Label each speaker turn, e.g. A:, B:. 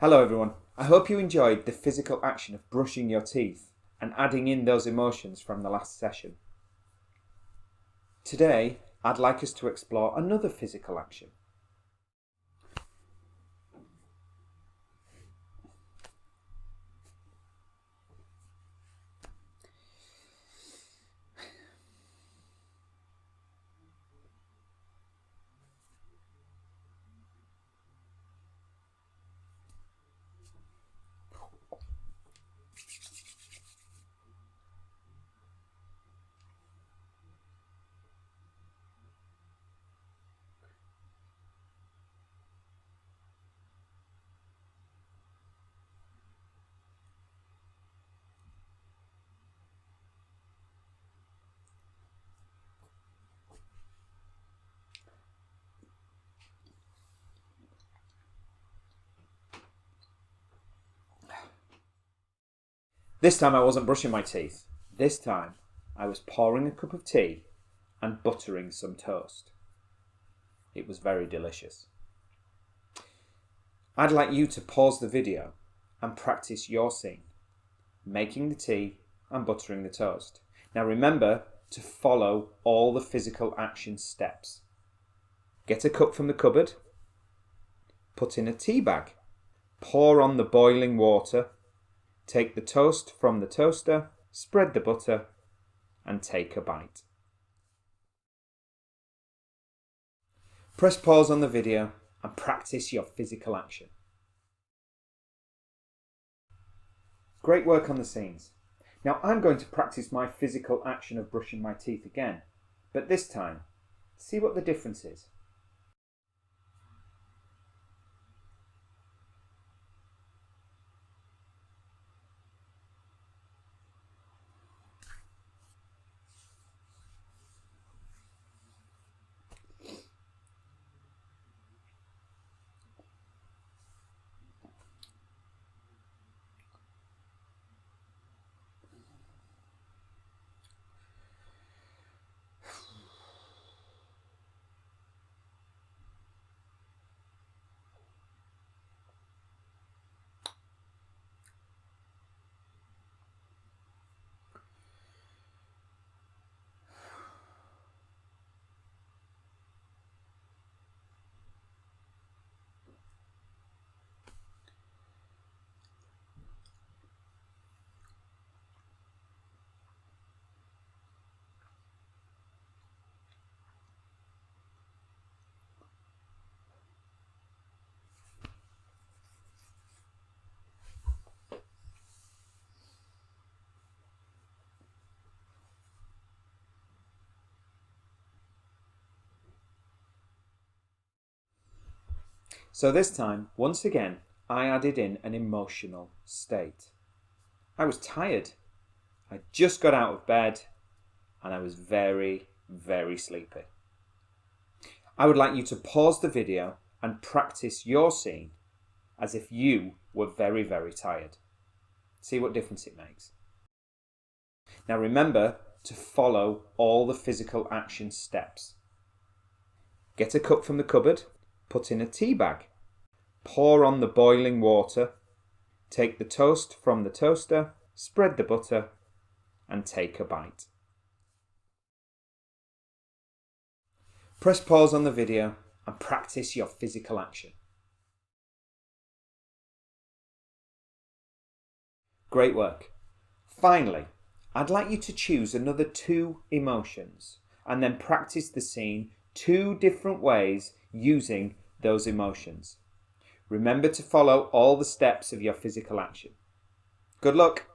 A: Hello everyone, I hope you enjoyed the physical action of brushing your teeth and adding in those emotions from the last session. Today, I'd like us to explore another physical action. This time I wasn't brushing my teeth. This time I was pouring a cup of tea and buttering some toast. It was very delicious. I'd like you to pause the video and practice your scene, making the tea and buttering the toast. Now remember to follow all the physical action steps. Get a cup from the cupboard, put in a tea bag, pour on the boiling water, take the toast from the toaster, spread the butter, and take a bite. Press pause on the video and practice your physical action. Great work on the scenes. Now I'm going to practice my physical action of brushing my teeth again, but this time, see what the difference is. So this time, once again, I added in an emotional state. I was tired. I just got out of bed and I was very, very sleepy. I would like you to pause the video and practice your scene as if you were very, very tired. See what difference it makes. Now remember to follow all the physical action steps. Get a cup from the cupboard, put in a tea bag, pour on the boiling water, take the toast from the toaster, spread the butter, and take a bite. Press pause on the video and practice your physical action. Great work. Finally, I'd like you to choose another 2 emotions and then practice the scene 2 different ways using those emotions. Remember to follow all the steps of your physical action. Good luck!